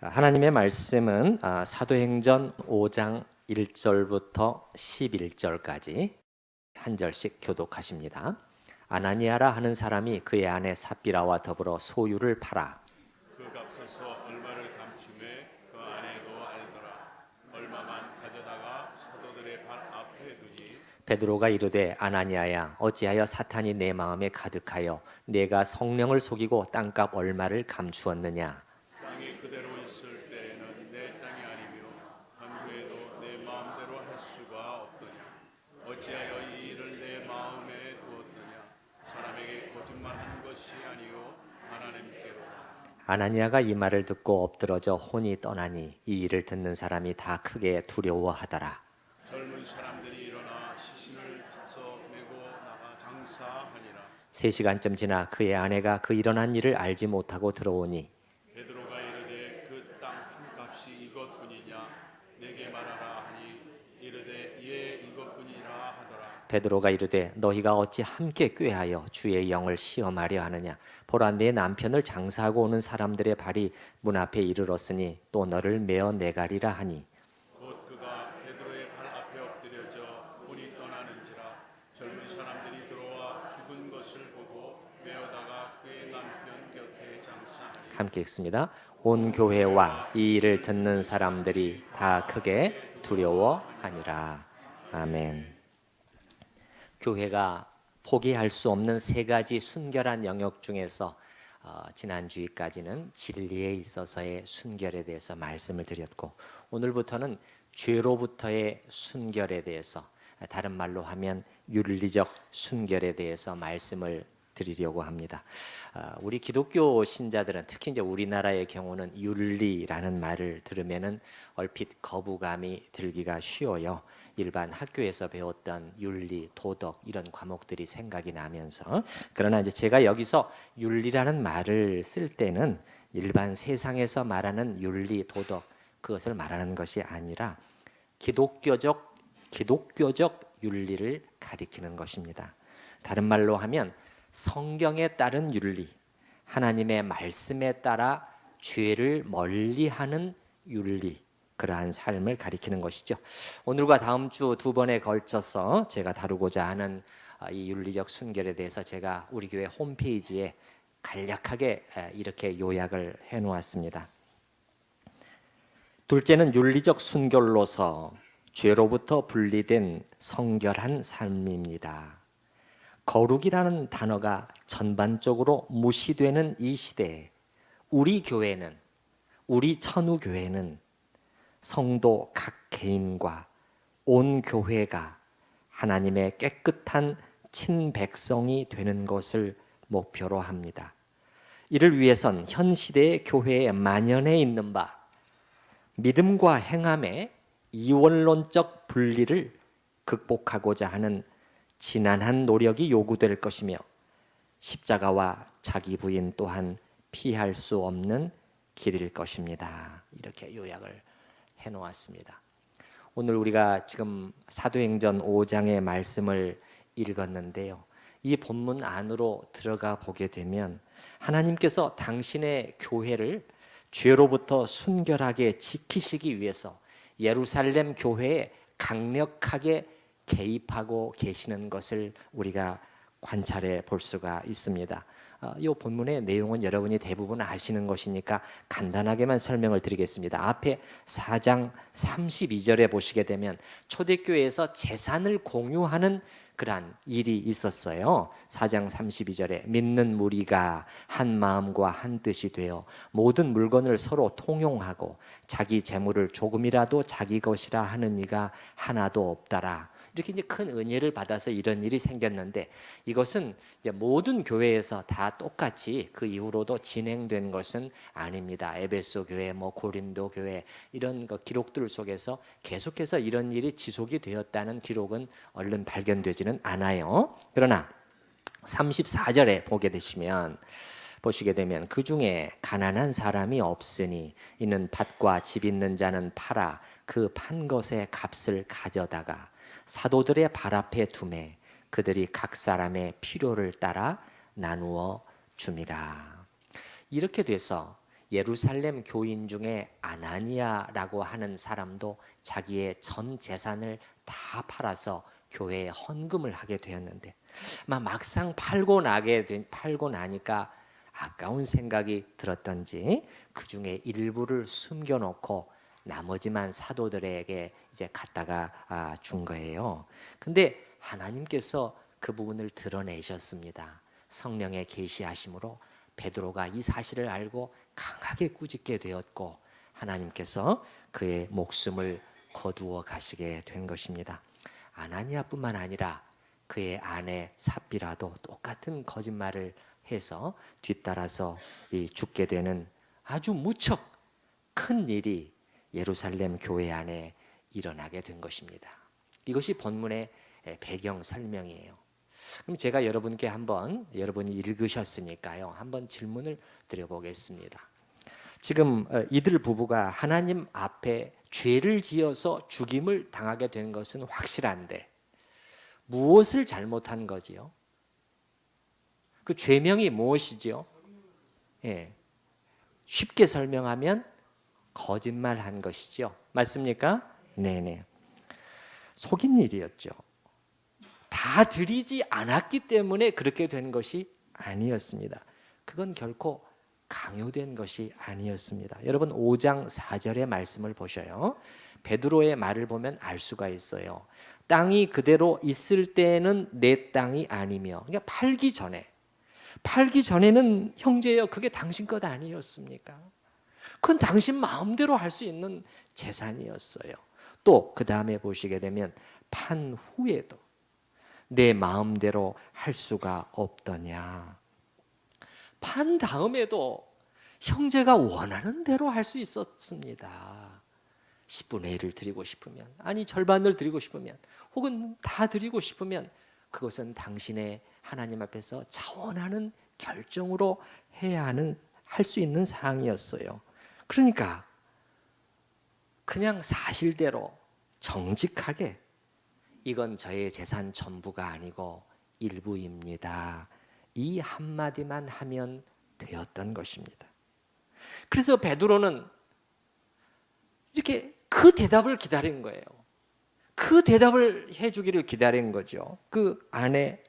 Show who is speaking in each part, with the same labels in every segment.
Speaker 1: 하나님의 말씀은 사도행전 5장 1절부터 11절까지 한 절씩 교독하십니다. 아나니아라 하는 사람이 그의 아내 삽비라와 더불어 소유를 팔아
Speaker 2: 그 값에서 얼마를 감춤해 그 아내도 알더라. 얼마만 가져다가 사도들의 발 앞에 두니
Speaker 1: 베드로가 이르되 아나니아야 어찌하여 사탄이 내 마음에 가득하여 내가 성령을 속이고 땅값 얼마를 감추었느냐.
Speaker 2: 땅이 그대로 있을 때에는 내 땅이 아니며 한 후에도 내 마음대로 할 수가 없더냐. 어찌하여 이 일을 내 마음에 두었느냐. 사람에게 거짓말한 것이 아니요 하나님께로다.
Speaker 1: 아나니아가 이 말을 듣고 엎드러져 혼이 떠나니 이 일을 듣는 사람이 다 크게 두려워하더라.
Speaker 2: 젊은 사람들이 일어나 시신을 사서 메고 나가 장사하니라.
Speaker 1: 3시간쯤 지나 그의 아내가 그 일어난 일을 알지 못하고 들어오니
Speaker 2: 베드로가 이르되 그 땅 한 값이 이것뿐이냐. 내게 말하라 하니 이르되 예 이것뿐이라 하더라.
Speaker 1: 베드로가 이르되 너희가 어찌 함께 꾀하여 주의 영을 시험하려 하느냐. 보라 내 남편을 장사하고 오는 사람들의 발이 문 앞에 이르렀으니 또 너를 메어 내가리라 하니
Speaker 2: 곧 그가 베드로의 발 앞에 엎드려져 혼이 떠나는지라. 젊은 사람들이 들어와 죽은 것을 보고 메어다가 그의 남편 곁에 장사하니
Speaker 1: 함께 읽습니다. 온 교회와 이 일을 듣는 사람들이 다 크게 두려워하니라. 아멘. 교회가 포기할 수 없는 3가지 순결한 영역 중에서 지난주까지는 진리에 있어서의 순결에 대해서 말씀을 드렸고 오늘부터는 죄로부터의 순결에 대해서, 다른 말로 하면 윤리적 순결에 대해서 말씀을 드리려고 합니다. 우리 기독교 신자들은 특히 이제 우리나라의 경우는 윤리라는 말을 들으면은 얼핏 거부감이 들기가 쉬워요. 일반 학교에서 배웠던 윤리, 도덕 이런 과목들이 생각이 나면서, 그러나 이제 제가 여기서 윤리라는 말을 쓸 때는 일반 세상에서 말하는 윤리, 도덕 그것을 말하는 것이 아니라 기독교적 윤리를 가리키는 것입니다. 다른 말로 하면 성경에 따른 윤리, 하나님의 말씀에 따라 죄를 멀리하는 윤리, 그러한 삶을 가리키는 것이죠. 오늘과 다음 주 2번에 걸쳐서 제가 다루고자 하는 이 윤리적 순결에 대해서 제가 우리 교회 홈페이지에 간략하게 이렇게 요약을 해놓았습니다. 둘째는 윤리적 순결로서 죄로부터 분리된 성결한 삶입니다. 거룩이라는 단어가 전반적으로 무시되는 이 시대에 우리 교회는, 우리 천우교회는 성도 각 개인과 온 교회가 하나님의 깨끗한 친백성이 되는 것을 목표로 합니다. 이를 위해선 현 시대의 교회에 만연해 있는 바 믿음과 행함의 이원론적 분리를 극복하고자 하는 지난한 노력이 요구될 것이며 십자가와 자기 부인 또한 피할 수 없는 길일 것입니다. 이렇게 요약을 해놓았습니다. 오늘 우리가 지금 사도행전 5장의 말씀을 읽었는데요. 이 본문 안으로 들어가 보게 되면 하나님께서 당신의 교회를 죄로부터 순결하게 지키시기 위해서 예루살렘 교회에 강력하게 개입하고 계시는 것을 우리가 관찰해 볼 수가 있습니다. 이 본문의 내용은 여러분이 대부분 아시는 것이니까 간단하게만 설명을 드리겠습니다. 앞에 4장 32절에 보시게 되면 초대교회에서 재산을 공유하는 그러한 일이 있었어요. 4장 32절에 믿는 무리가 한 마음과 한 뜻이 되어 모든 물건을 서로 통용하고 자기 재물을 조금이라도 자기 것이라 하는 이가 하나도 없더라. 이렇게 이제 큰 은혜를 받아서 이런 일이 생겼는데 이것은 이제 모든 교회에서 다 똑같이 그 이후로도 진행된 것은 아닙니다. 에베소 교회, 고린도 교회 이런 기록들 속에서 계속해서 이런 일이 지속이 되었다는 기록은 얼른 발견되지는 않아요. 그러나 34절에 보시게 되면 그 중에 가난한 사람이 없으니 이는 밭과 집 있는 자는 팔아 그 판 것의 값을 가져다가 사도들의 발 앞에 두매 그들이 각 사람의 필요를 따라 나누어 줌이라. 이렇게 돼서 예루살렘 교인 중에 아나니아라고 하는 사람도 자기의 전 재산을 다 팔아서 교회에 헌금을 하게 되었는데 막상 팔고 나니까 아까운 생각이 들었던지 그 중에 일부를 숨겨놓고 나머지만 사도들에게 이제 갖다가 준 거예요. 근데 하나님께서 그 부분을 드러내셨습니다. 성령의 계시하심으로 베드로가 이 사실을 알고 강하게 꾸짖게 되었고 하나님께서 그의 목숨을 거두어 가시게 된 것입니다. 아나니아뿐만 아니라 그의 아내 삽비라도 똑같은 거짓말을 해서 뒤따라서 죽게 되는 아주 무척 큰 일이 예루살렘 교회 안에 일어나게 된 것입니다. 이것이 본문의 배경 설명이에요. 그럼 제가 여러분께 여러분이 읽으셨으니까요. 한번 질문을 드려보겠습니다. 지금 이들 부부가 하나님 앞에 죄를 지어서 죽임을 당하게 된 것은 확실한데 무엇을 잘못한 거지요? 그 죄명이 무엇이지요? 쉽게 설명하면 거짓말한 것이죠. 맞습니까? 네네. 속인 일이었죠. 다 드리지 않았기 때문에 그렇게 된 것이 아니었습니다. 그건 결코 강요된 것이 아니었습니다. 여러분 5장 4절의 말씀을 보셔요. 베드로의 말을 보면 알 수가 있어요. 땅이 그대로 있을 때는 내 땅이 아니며, 그러니까 팔기 전에는 형제여 그게 당신 것 아니었습니까? 그건 당신 마음대로 할 수 있는 재산이었어요. 또 그 다음에 보시게 되면 판 후에도 내 마음대로 할 수가 없더냐. 판 다음에도 형제가 원하는 대로 할 수 있었습니다. 10분의 1을 드리고 싶으면, 아니 절반을 드리고 싶으면, 혹은 다 드리고 싶으면 그것은 당신의 하나님 앞에서 자원하는 결정으로 해야 할 수 있는 사항이었어요. 그러니까 그냥 사실대로 정직하게 이건 저의 재산 전부가 아니고 일부입니다. 이 한마디만 하면 되었던 것입니다. 그래서 베드로는 이렇게 그 대답을 기다린 거예요. 그 대답을 해주기를 기다린 거죠. 그 아내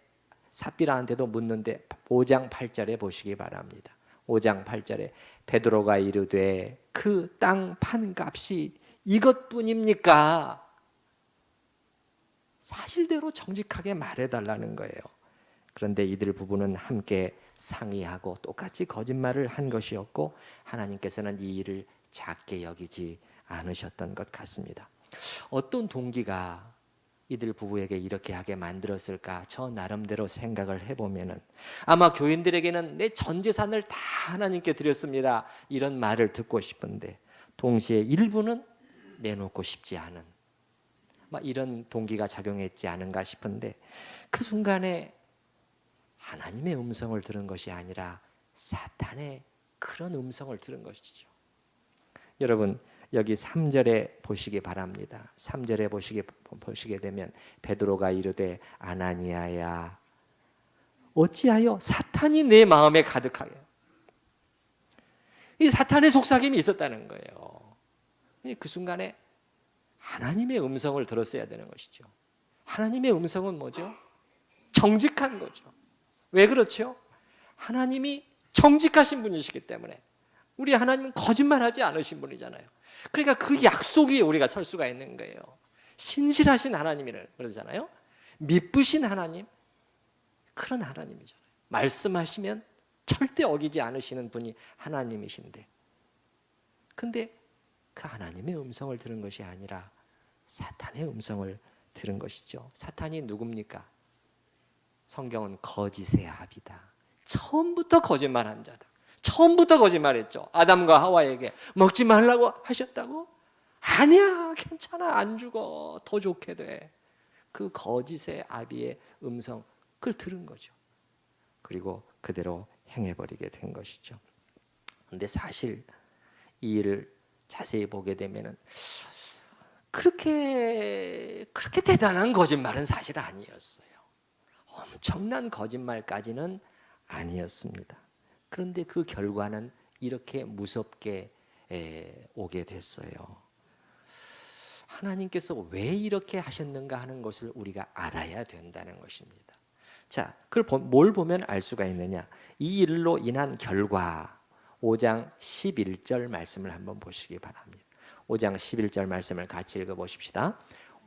Speaker 1: 삽비라한테도 묻는데 5장 8절에 보시기 바랍니다. 5장 8절에 베드로가 이르되 그 땅 판값이 이것뿐입니까? 사실대로 정직하게 말해달라는 거예요. 그런데 이들 부부는 함께 상의하고 똑같이 거짓말을 한 것이었고 하나님께서는 이 일을 작게 여기지 않으셨던 것 같습니다. 어떤 동기가 이들 부부에게 이렇게 하게 만들었을까? 저 나름대로 생각을 해보면은 아마 교인들에게는 내 전 재산을 다 하나님께 드렸습니다, 이런 말을 듣고 싶은데 동시에 일부는 내놓고 싶지 않은 이런 동기가 작용했지 않은가 싶은데 그 순간에 하나님의 음성을 들은 것이 아니라 사탄의 그런 음성을 들은 것이죠. 여러분 여기 3절에 보시기 바랍니다. 3절에 보시게 되면 베드로가 이르되 아나니아야 어찌하여 사탄이 내 마음에 가득하게. 이 사탄의 속삭임이 있었다는 거예요. 그 순간에 하나님의 음성을 들었어야 되는 것이죠. 하나님의 음성은 뭐죠? 정직한 거죠. 왜 그렇죠? 하나님이 정직하신 분이시기 때문에. 우리 하나님은 거짓말하지 않으신 분이잖아요. 그러니까 그 약속 위에 우리가 설 수가 있는 거예요. 신실하신 하나님이라고 그러잖아요. 미쁘신 하나님, 그런 하나님이잖아요. 말씀하시면 절대 어기지 않으시는 분이 하나님이신데, 근데 그 하나님의 음성을 들은 것이 아니라 사탄의 음성을 들은 것이죠. 사탄이 누굽니까? 성경은 거짓의 아비다. 처음부터 거짓말한 자다. 처음부터 거짓말했죠. 아담과 하와에게 먹지 말라고 하셨다고? 아니야, 괜찮아, 안 죽어, 더 좋게 돼. 그 거짓의 아비의 음성, 그걸 들은 거죠. 그리고 그대로 행해버리게 된 것이죠. 그런데 사실 이 일을 자세히 보게 되면은 그렇게 대단한 거짓말은 사실 아니었어요. 엄청난 거짓말까지는 아니었습니다. 그런데 그 결과는 이렇게 무섭게 오게 됐어요. 하나님께서 왜 이렇게 하셨는가 하는 것을 우리가 알아야 된다는 것입니다. 자, 그걸 뭘 보면 알 수가 있느냐? 이 일로 인한 결과 5장 11절 말씀을 한번 보시기 바랍니다. 5장 11절 말씀을 같이 읽어보십시다.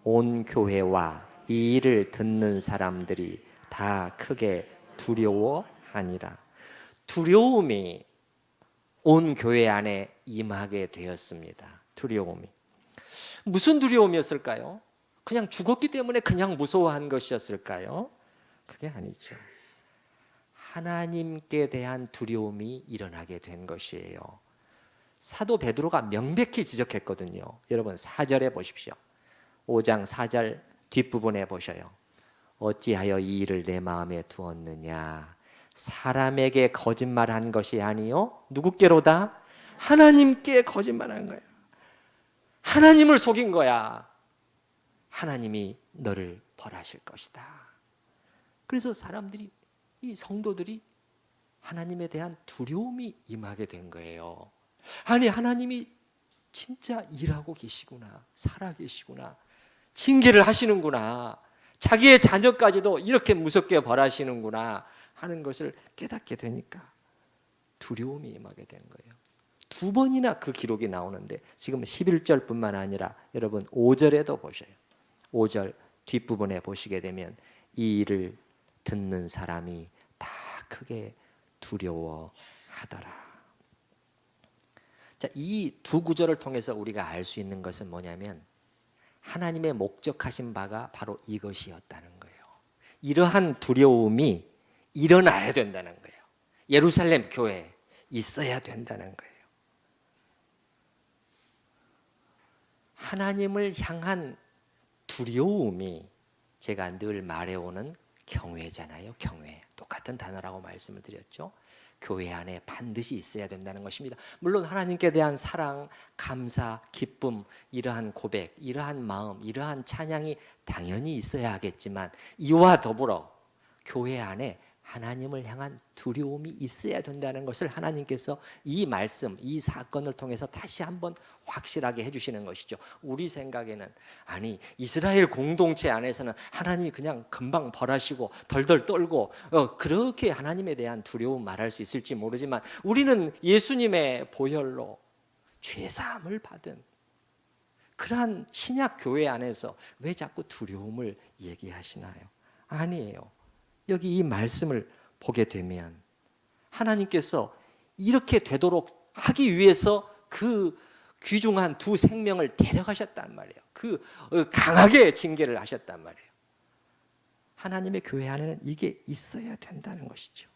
Speaker 1: 온 교회와 이 일을 듣는 사람들이 다 크게 두려워하니라. 두려움이 온 교회 안에 임하게 되었습니다. 두려움이. 무슨 두려움이었을까요? 그냥 죽었기 때문에 그냥 무서워한 것이었을까요? 그게 아니죠. 하나님께 대한 두려움이 일어나게 된 것이에요. 사도 베드로가 명백히 지적했거든요. 여러분 4절에 보십시오. 5장 4절 뒷부분에 보셔요. 어찌하여 이 일을 내 마음에 두었느냐? 사람에게 거짓말한 것이 아니요 누구께로다? 하나님께 거짓말한 거야. 하나님을 속인 거야. 하나님이 너를 벌하실 것이다. 그래서 사람들이, 이 성도들이 하나님에 대한 두려움이 임하게 된 거예요. 아니, 하나님이 진짜 일하고 계시구나, 살아 계시구나, 징계를 하시는구나, 자기의 자녀까지도 이렇게 무섭게 벌하시는구나 하는 것을 깨닫게 되니까 두려움이 임하게 된 거예요. 두 번이나 그 기록이 나오는데 지금 11절뿐만 아니라 여러분 5절에도 보셔요. 5절 뒷부분에 보시게 되면 이 일을 듣는 사람이 다 크게 두려워하더라. 자, 이 두 구절을 통해서 우리가 알 수 있는 것은 뭐냐면 하나님의 목적하신 바가 바로 이것이었다는 거예요. 이러한 두려움이 일어나야 된다는 거예요. 예루살렘 교회에 있어야 된다는 거예요. 하나님을 향한 두려움이 제가 늘 말해오는 경외잖아요. 경외. 똑같은 단어라고 말씀을 드렸죠. 교회 안에 반드시 있어야 된다는 것입니다. 물론 하나님께 대한 사랑, 감사, 기쁨, 이러한 고백, 이러한 마음, 이러한 찬양이 당연히 있어야 하겠지만 이와 더불어 교회 안에 하나님을 향한 두려움이 있어야 된다는 것을 하나님께서 이 말씀, 이 사건을 통해서 다시 한번 확실하게 해주시는 것이죠. 우리 생각에는 아니, 이스라엘 공동체 안에서는 하나님이 그냥 금방 벌하시고 덜덜 떨고 그렇게 하나님에 대한 두려움 말할 수 있을지 모르지만 우리는 예수님의 보혈로 죄사함을 받은 그러한 신약 교회 안에서 왜 자꾸 두려움을 얘기하시나요? 아니에요. 여기 이 말씀을 보게 되면 하나님께서 이렇게 되도록 하기 위해서 그 귀중한 두 생명을 데려가셨단 말이에요. 그 강하게 징계를 하셨단 말이에요. 하나님의 교회 안에는 이게 있어야 된다는 것이죠.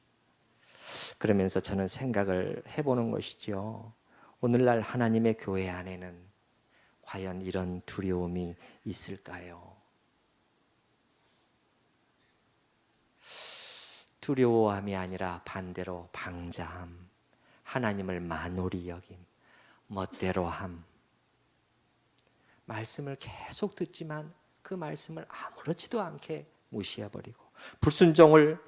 Speaker 1: 그러면서 저는 생각을 해보는 것이죠. 오늘날 하나님의 교회 안에는 과연 이런 두려움이 있을까요? 두려워함이 아니라 반대로 방자함, 하나님을 만홀히 여김, 멋대로함. 말씀을 계속 듣지만 그 말씀을 아무렇지도 않게 무시해버리고 불순종을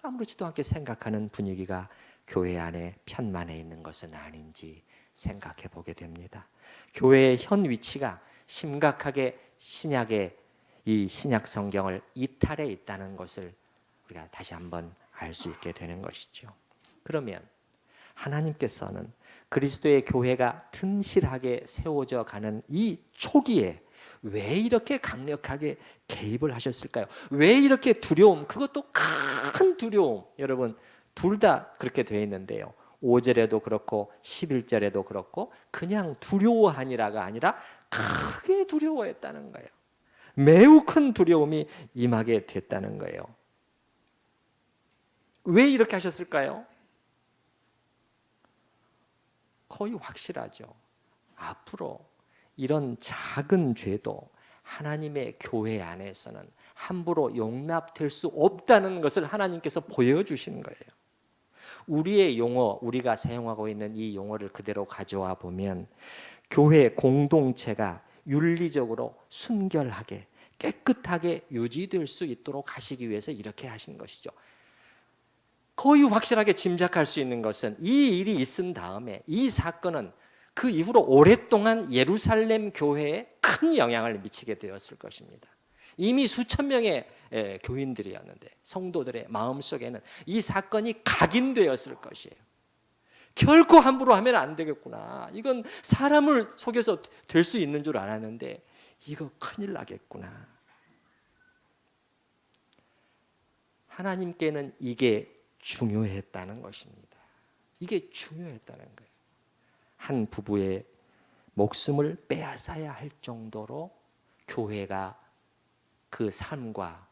Speaker 1: 아무렇지도 않게 생각하는 분위기가 교회 안에 편만해 있는 것은 아닌지 생각해 보게 됩니다. 교회의 현 위치가 심각하게 신약의 이 신약 성경을 이탈해 있다는 것을 우리가 다시 한번 알 수 있게 되는 것이죠. 그러면 하나님께서는 그리스도의 교회가 튼실하게 세워져 가는 이 초기에 왜 이렇게 강력하게 개입을 하셨을까요? 왜 이렇게 두려움, 그것도 큰 두려움, 여러분 둘 다 그렇게 되어 있는데요. 5절에도 그렇고 11절에도 그렇고 그냥 두려워하니라가 아니라 크게 두려워했다는 거예요. 매우 큰 두려움이 임하게 됐다는 거예요. 왜 이렇게 하셨을까요? 거의 확실하죠. 앞으로 이런 작은 죄도 하나님의 교회 안에서는 함부로 용납될 수 없다는 것을 하나님께서 보여주시는 거예요. 우리의 용어, 우리가 사용하고 있는 이 용어를 그대로 가져와 보면 교회 공동체가 윤리적으로 순결하게 깨끗하게 유지될 수 있도록 하시기 위해서 이렇게 하신 것이죠. 거의 확실하게 짐작할 수 있는 것은 이 일이 있은 다음에 이 사건은 그 이후로 오랫동안 예루살렘 교회에 큰 영향을 미치게 되었을 것입니다. 이미 수천 명의 교인들이었는데 성도들의 마음속에는 이 사건이 각인되었을 것이에요. 결코 함부로 하면 안 되겠구나. 이건 사람을 속여서 될 수 있는 줄 알았는데 이거 큰일 나겠구나. 하나님께는 이게 중요했다는 것입니다. 이게 중요했다는 거예요. 한 부부의 목숨을 빼앗아야 할 정도로 교회가 그 삶과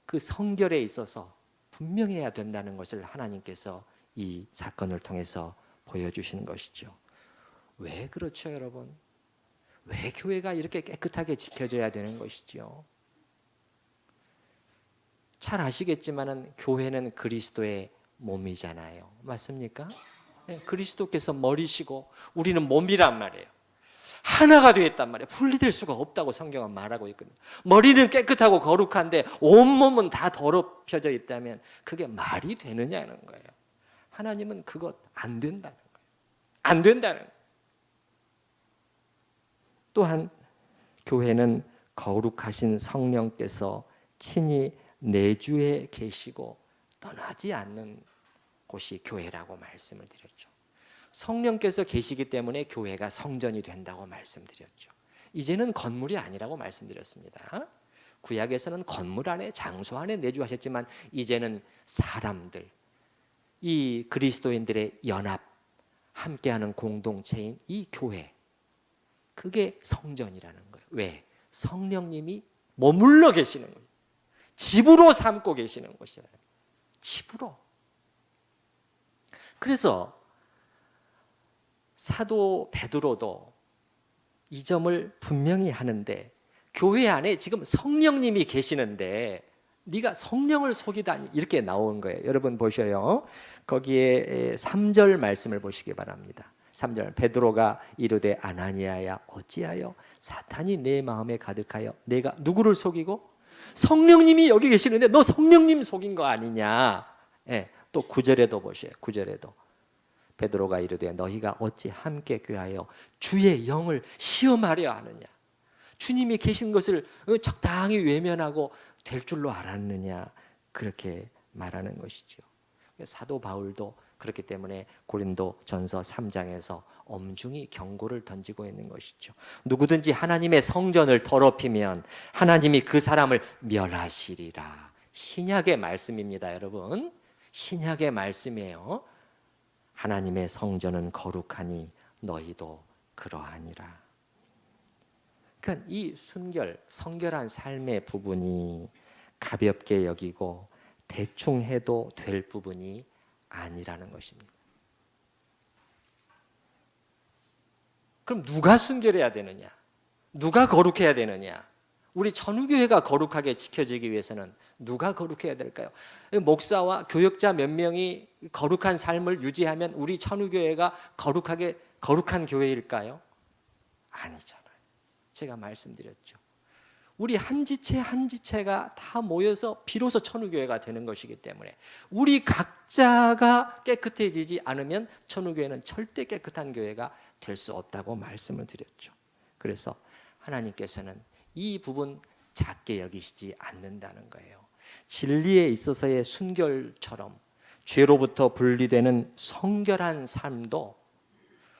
Speaker 1: 그 성결에 있어서 분명해야 된다는 것을 하나님께서 이 사건을 통해서 보여주시는 것이죠. 왜 그렇죠, 여러분? 왜 교회가 이렇게 깨끗하게 지켜져야 되는 것이죠? 잘 아시겠지만은 교회는 그리스도의 몸이잖아요. 맞습니까? 네, 그리스도께서 머리시고 우리는 몸이란 말이에요. 하나가 되었단 말이에요. 분리될 수가 없다고 성경은 말하고 있거든요. 머리는 깨끗하고 거룩한데 온몸은 다 더럽혀져 있다면 그게 말이 되느냐는 거예요. 하나님은 그것 안 된다는 거예요. 안 된다는 거예요. 또한 교회는 거룩하신 성령께서 친히 내주에 계시고 떠나지 않는 곳이 교회라고 말씀을 드렸죠. 성령께서 계시기 때문에 교회가 성전이 된다고 말씀드렸죠. 이제는 건물이 아니라고 말씀드렸습니다. 구약에서는 건물 안에 장소 안에 내주하셨지만 이제는 사람들, 이 그리스도인들의 연합, 함께하는 공동체인 이 교회, 그게 성전이라는 거예요. 왜? 성령님이 머물러 계시는 거예요. 집으로 삼고 계시는 곳이라는 거예요. 집으로. 그래서 사도 베드로도 이 점을 분명히 하는데, 교회 안에 지금 성령님이 계시는데 네가 성령을 속이다니, 이렇게 나온 거예요. 여러분 보셔요. 거기에 3절 말씀을 보시기 바랍니다. 3절, 베드로가 이르되 아나니아야 어찌하여 사탄이 내 마음에 가득하여 내가 누구를 속이고? 성령님이 여기 계시는데 너 성령님 속인 거 아니냐. 또 9절에도 보세요. 9절에도 베드로가 이르되 너희가 어찌 함께 교하여 주의 영을 시험하려 하느냐. 주님이 계신 것을 적당히 외면하고 될 줄로 알았느냐. 그렇게 말하는 것이죠. 사도 바울도 그렇기 때문에 고린도 전서 3장에서 엄중히 경고를 던지고 있는 것이죠. 누구든지 하나님의 성전을 더럽히면 하나님이 그 사람을 멸하시리라. 신약의 말씀입니다, 여러분. 신약의 말씀이에요. 하나님의 성전은 거룩하니 너희도 그러하니라. 그러니까 이 성결한 삶의 부분이 가볍게 여기고 대충 해도 될 부분이 아니라는 것입니다. 그럼 누가 순결해야 되느냐? 누가 거룩해야 되느냐? 우리 천우교회가 거룩하게 지켜지기 위해서는 누가 거룩해야 될까요? 목사와 교역자 몇 명이 거룩한 삶을 유지하면 우리 천우교회가 거룩한 교회일까요? 아니잖아요. 제가 말씀드렸죠. 우리 한 지체 한 지체가 다 모여서 비로소 천우교회가 되는 것이기 때문에 우리 각자가 깨끗해지지 않으면 천우교회는 절대 깨끗한 교회가 될 수 없다고 말씀을 드렸죠. 그래서 하나님께서는 이 부분 작게 여기시지 않는다는 거예요. 진리에 있어서의 순결처럼 죄로부터 분리되는 성결한 삶도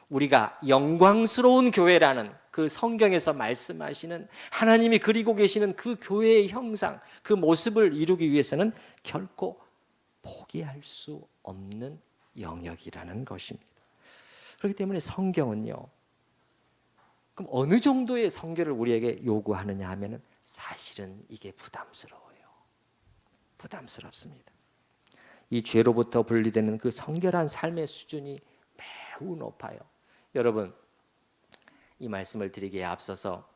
Speaker 1: 우리가 영광스러운 교회라는 그 성경에서 말씀하시는 하나님이 그리고 계시는 그 교회의 형상, 그 모습을 이루기 위해서는 결코 포기할 수 없는 영역이라는 것입니다. 그렇기 때문에 성경은요, 그럼 어느 정도의 성결을 우리에게 요구하느냐 하면은 사실은 이게 부담스러워요. 부담스럽습니다. 이 죄로부터 분리되는 그 성결한 삶의 수준이 매우 높아요. 여러분, 이 말씀을 드리기에 앞서서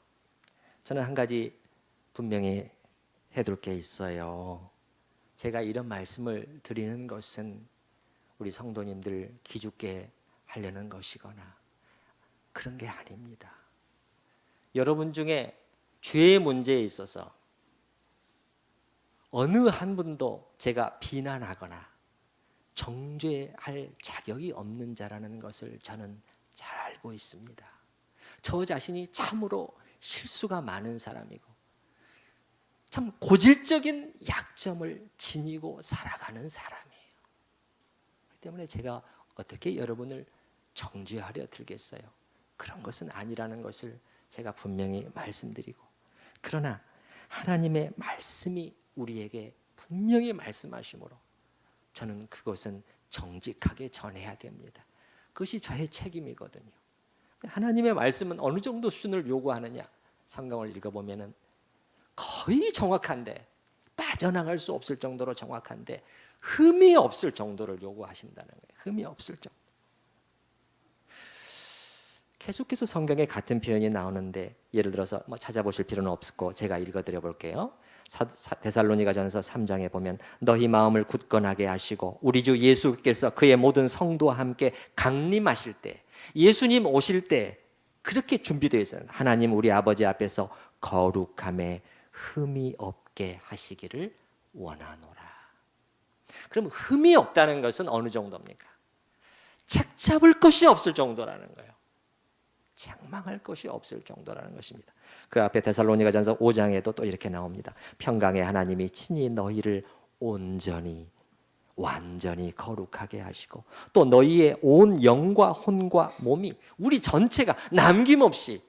Speaker 1: 저는 한 가지 분명히 해둘 게 있어요. 제가 이런 말씀을 드리는 것은 우리 성도님들 기죽게 하려는 것이거나 그런 게 아닙니다. 여러분 중에 죄의 문제에 있어서 어느 한 분도 제가 비난하거나 정죄할 자격이 없는 자라는 것을 저는 잘 알고 있습니다. 저 자신이 참으로 실수가 많은 사람이고 참 고질적인 약점을 지니고 살아가는 사람이에요. 그렇기 때문에 제가 어떻게 여러분을 정죄하려 들겠어요? 그런 것은 아니라는 것을 제가 분명히 말씀드리고, 그러나 하나님의 말씀이 우리에게 분명히 말씀하시므로 저는 그것은 정직하게 전해야 됩니다. 그것이 저의 책임이거든요. 하나님의 말씀은 어느 정도 수준을 요구하느냐? 성경을 읽어보면 거의 정확한데, 빠져나갈 수 없을 정도로 정확한데 흠이 없을 정도를 요구하신다는 거예요. 흠이 없을 정도. 계속해서 성경에 같은 표현이 나오는데, 예를 들어서 찾아보실 필요는 없고 제가 읽어드려 볼게요. 데살로니가전서 3장에 보면 너희 마음을 굳건하게 하시고 우리 주 예수께서 그의 모든 성도와 함께 강림하실 때, 예수님 오실 때 그렇게 준비되어 있어요. 하나님 우리 아버지 앞에서 거룩함에 흠이 없게 하시기를 원하노라. 그럼 흠이 없다는 것은 어느 정도입니까? 책 잡을 것이 없을 정도라는 거예요. 책망할 것이 없을 정도라는 것입니다. 그 앞에 데살로니가전서 5장에도 또 이렇게 나옵니다. 평강의 하나님이 친히 너희를 온전히 완전히 거룩하게 하시고 또 너희의 온 영과 혼과 몸이, 우리 전체가 남김없이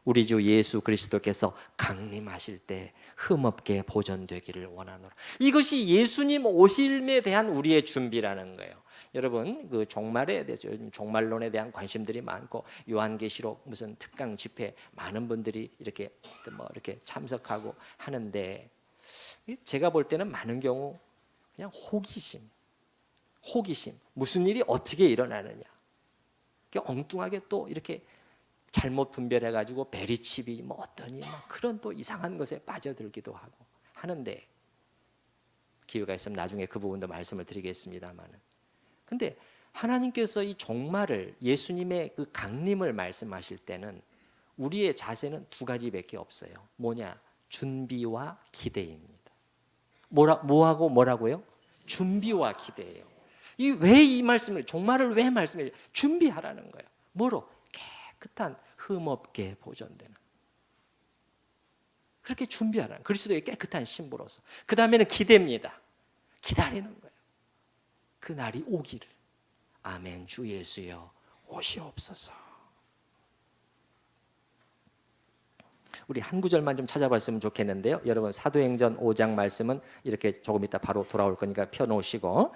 Speaker 1: 우리 주 예수 그리스도께서 강림하실 때 흠없게 보존되기를 원하노라. 이것이 예수님 오심에 대한 우리의 준비라는 거예요. 여러분, 그 종말에 대해서 요즘 종말론에 대한 관심들이 많고 요한계시록 무슨 특강 집회 많은 분들이 이렇게 참석하고 하는데, 제가 볼 때는 많은 경우 그냥 호기심, 무슨 일이 어떻게 일어나느냐, 엉뚱하게 또 이렇게 잘못 분별해가지고 베리칩이 어떠니 그런 또 이상한 것에 빠져들기도 하고 하는데, 기회가 있으면 나중에 그 부분도 말씀을 드리겠습니다만은, 근데 하나님께서 이 종말을, 예수님의 그 강림을 말씀하실 때는 우리의 자세는 두 가지밖에 없어요. 뭐냐? 준비와 기대입니다. 뭐하고 뭐라고요? 준비와 기대예요. 왜 이 말씀을, 종말을 왜 말씀해요? 준비하라는 거예요. 뭐로? 깨끗한 흠없게 보존되는, 그렇게 준비하라는, 그리스도의 깨끗한 신부로서. 그 다음에는 기대입니다. 기다리는 거예요. 그 날이 오기를. 아멘. 주 예수여 오시옵소서. 우리 한 구절만 좀 찾아봤으면 좋겠는데요. 여러분, 사도행전 5장 말씀은 이렇게 조금 이따 바로 돌아올 거니까 펴놓으시고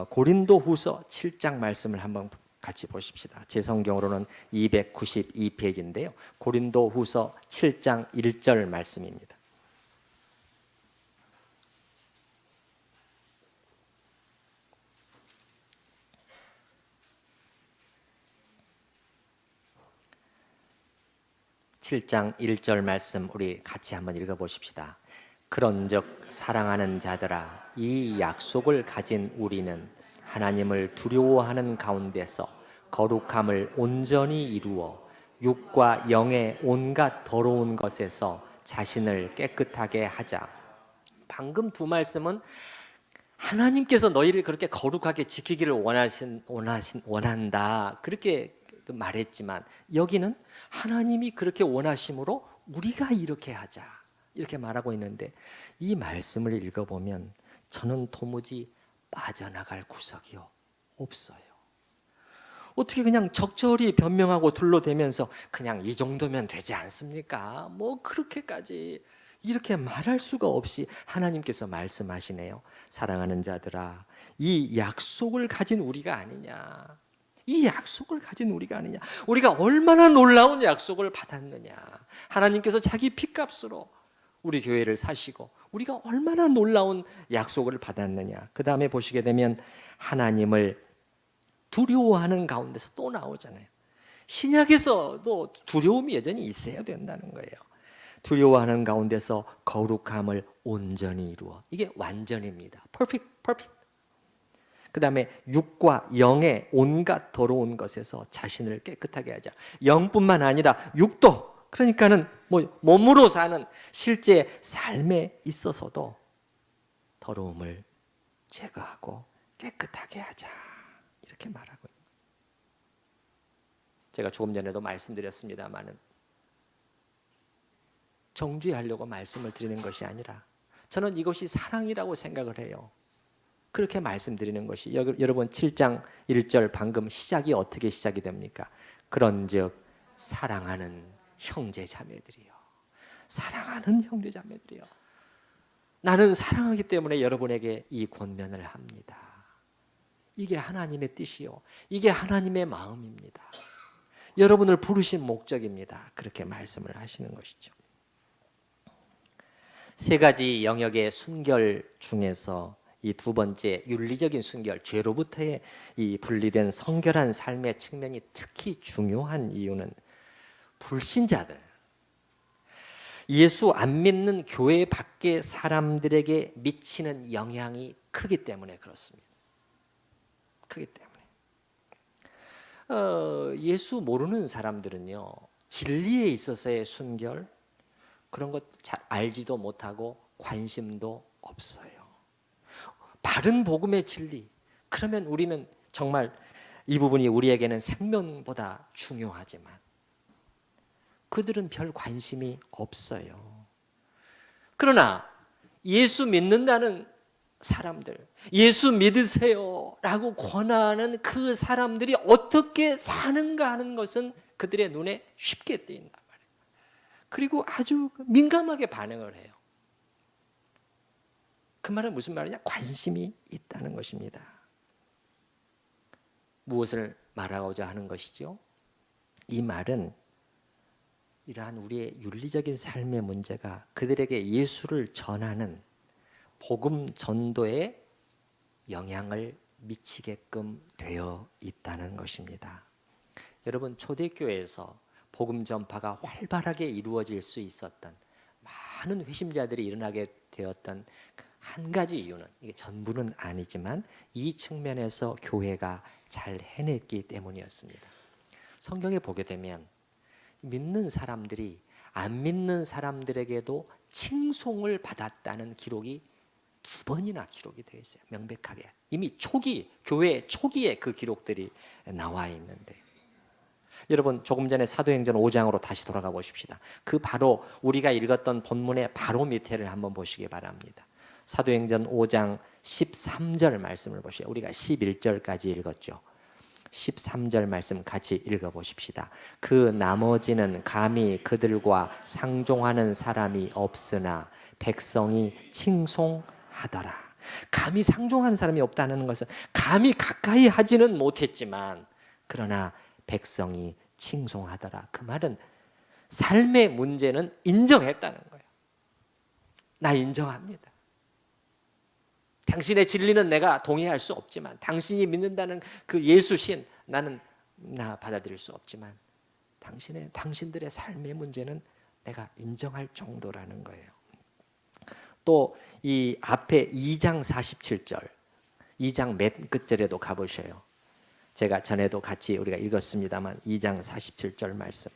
Speaker 1: 고린도후서 7장 말씀을 한번 같이 보십시다. 제 성경으로는 292페이지인데요. 고린도후서 7장 1절 말씀입니다. (7장 1절) 말씀 우리 같이 한번 읽어보십시다. 그런즉 사랑하는 자들아, 이 약속을 가진 우리는 하나님을 두려워하는 가운데서 거룩함을 온전히 이루어 육과 영의 온갖 더러운 것에서 자신을 깨끗하게 하자. 방금 두 말씀은 하나님께서 너희를 그렇게 거룩하게 지키기를 원한다, 그렇게 말했지만, 여기는 하나님이 그렇게 원하심으로 우리가 이렇게 하자, 이렇게 말하고 있는데, 이 말씀을 읽어보면 저는 도무지 빠져나갈 구석이 없어요. 어떻게 그냥 적절히 변명하고 둘러대면서 그냥 이 정도면 되지 않습니까? 그렇게까지 이렇게 말할 수가 없이 하나님께서 말씀하시네요. 사랑하는 자들아, 이 약속을 가진 우리가 아니냐, 이 약속을 가진 우리가 아니냐, 우리가 얼마나 놀라운 약속을 받았느냐, 하나님께서 자기 피값으로 우리 교회를 사시고 우리가 얼마나 놀라운 약속을 받았느냐. 그 다음에 보시게 되면 하나님을 두려워하는 가운데서 또 나오잖아요. 신약에서도 두려움이 여전히 있어야 된다는 거예요. 두려워하는 가운데서 거룩함을 온전히 이루어, 이게 완전입니다. perfect. 그 다음에 육과 영의 온갖 더러운 것에서 자신을 깨끗하게 하자. 영뿐만 아니라 육도, 그러니까는 몸으로 사는 실제 삶에 있어서도 더러움을 제거하고 깨끗하게 하자 이렇게 말하고 있는. 제가 조금 전에도 말씀드렸습니다마는 정죄하려고 말씀을 드리는 것이 아니라 저는 이것이 사랑이라고 생각을 해요. 그렇게 말씀드리는 것이 여러분 7장 1절 방금 시작이 어떻게 시작이 됩니까? 그런즉 사랑하는 형제자매들이요. 사랑하는 형제자매들이요. 나는 사랑하기 때문에 여러분에게 이 권면을 합니다. 이게 하나님의 뜻이요. 이게 하나님의 마음입니다. 여러분을 부르신 목적입니다. 그렇게 말씀을 하시는 것이죠. 세 가지 영역의 순결 중에서 이 두 번째 윤리적인 순결, 죄로부터의 이 분리된 성결한 삶의 측면이 특히 중요한 이유는 불신자들, 예수 안 믿는 교회 밖의 사람들에게 미치는 영향이 크기 때문에 그렇습니다. 크기 때문에 예수 모르는 사람들은요, 진리에 있어서의 순결 그런 것 잘 알지도 못하고 관심도 없어요. 바른 복음의 진리, 그러면 우리는 정말 이 부분이 우리에게는 생명보다 중요하지만 그들은 별 관심이 없어요. 그러나 예수 믿는다는 사람들, 예수 믿으세요 라고 권하는 그 사람들이 어떻게 사는가 하는 것은 그들의 눈에 쉽게 띄인단 말이에요. 그리고 아주 민감하게 반응을 해요. 그 말은 무슨 말이냐? 관심이 있다는 것입니다. 무엇을 말하고자 하는 것이죠? 이 말은 이러한 우리의 윤리적인 삶의 문제가 그들에게 예수를 전하는 복음 전도에 영향을 미치게끔 되어 있다는 것입니다. 여러분, 초대교회에서 복음 전파가 활발하게 이루어질 수 있었던 많은 회심자들이 일어나게 되었던 한 가지 이유는, 이게 전부는 아니지만 이 측면에서 교회가 잘 해냈기 때문이었습니다. 성경에 보게 되면 믿는 사람들이 안 믿는 사람들에게도 칭송을 받았다는 기록이 2번이나 기록이 되어 있어요. 명백하게. 이미 교회 초기에 그 기록들이 나와 있는데, 여러분 조금 전에 사도행전 5장으로 다시 돌아가 보십시다. 그 바로 우리가 읽었던 본문의 바로 밑에를 한번 보시기 바랍니다. 사도행전 5장 13절 말씀을 보시죠. 우리가 11절까지 읽었죠. 13절 말씀 같이 읽어보십시다. 그 나머지는 감히 그들과 상종하는 사람이 없으나 백성이 칭송하더라. 감히 상종하는 사람이 없다는 것은 감히 가까이 하지는 못했지만 그러나 백성이 칭송하더라. 그 말은 삶의 문제는 인정했다는 거예요. 나 인정합니다. 당신의 진리는 내가 동의할 수 없지만, 당신이 믿는다는 그 예수신 나 받아들일 수 없지만 당신들의 삶의 문제는 내가 인정할 정도라는 거예요. 또 이 앞에 2장 47절, 2장 맨 끝절에도 가보셔요. 제가 전에도 같이 우리가 읽었습니다만 2장 47절 말씀,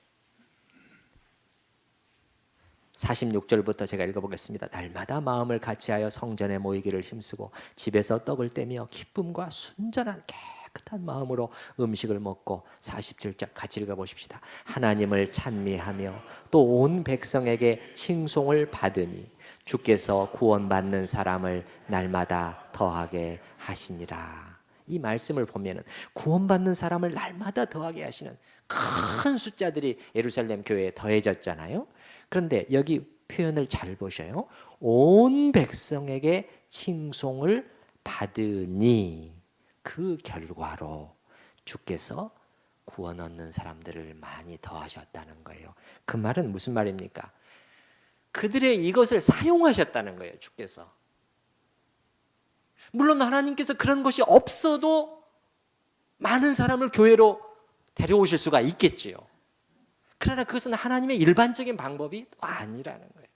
Speaker 1: 46절부터 제가 읽어보겠습니다. 날마다 마음을 같이하여 성전에 모이기를 힘쓰고 집에서 떡을 떼며 기쁨과 순전한 깨끗한 마음으로 음식을 먹고, 47절 같이 읽어보십시다. 하나님을 찬미하며 또 온 백성에게 칭송을 받으니 주께서 구원받는 사람을 날마다 더하게 하시니라. 이 말씀을 보면은 구원받는 사람을 날마다 더하게 하시는 큰 숫자들이 예루살렘 교회에 더해졌잖아요. 그런데 여기 표현을 잘 보셔요. 온 백성에게 칭송을 받으니 그 결과로 주께서 구원 얻는 사람들을 많이 더하셨다는 거예요. 그 말은 무슨 말입니까? 그들의 이것을 사용하셨다는 거예요, 주께서. 물론 하나님께서 그런 것이 없어도 많은 사람을 교회로 데려오실 수가 있겠지요. 그러나 그것은 하나님의 일반적인 방법이 아니라는 거예요.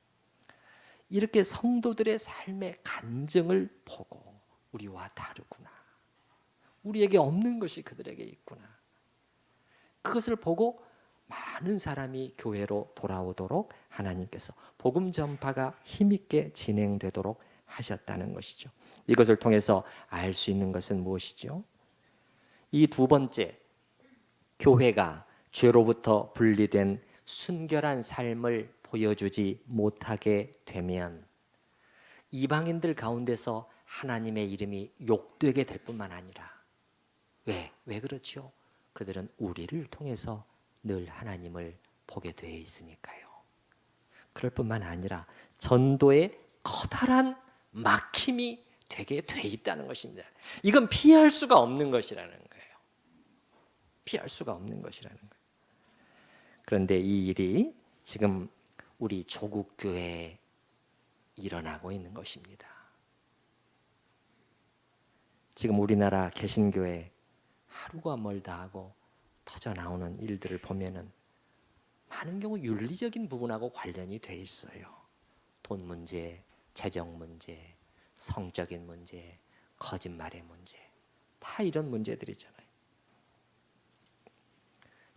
Speaker 1: 이렇게 성도들의 삶의 간증을 보고 우리와 다르구나, 우리에게 없는 것이 그들에게 있구나, 그것을 보고 많은 사람이 교회로 돌아오도록 하나님께서 복음 전파가 힘있게 진행되도록 하셨다는 것이죠. 이것을 통해서 알 수 있는 것은 무엇이죠? 이 두 번째, 교회가 죄로부터 분리된 순결한 삶을 보여주지 못하게 되면 이방인들 가운데서 하나님의 이름이 욕되게 될 뿐만 아니라 왜 그렇죠? 그들은 우리를 통해서 늘 하나님을 보게 되어 있으니까요. 그럴 뿐만 아니라 전도에 커다란 막힘이 되게 돼 있다는 것입니다. 이건 피할 수가 없는 것이라는 거예요. 피할 수가 없는 것이라는 거예요. 그런데 이 일이 지금 우리 조국 교회에 일어나고 있는 것입니다. 지금 우리나라 개신교회 하루가 멀다 하고 터져 나오는 일들을 보면은 많은 경우 윤리적인 부분하고 관련이 돼 있어요. 돈 문제, 재정 문제, 성적인 문제, 거짓말의 문제, 다 이런 문제들이잖아요.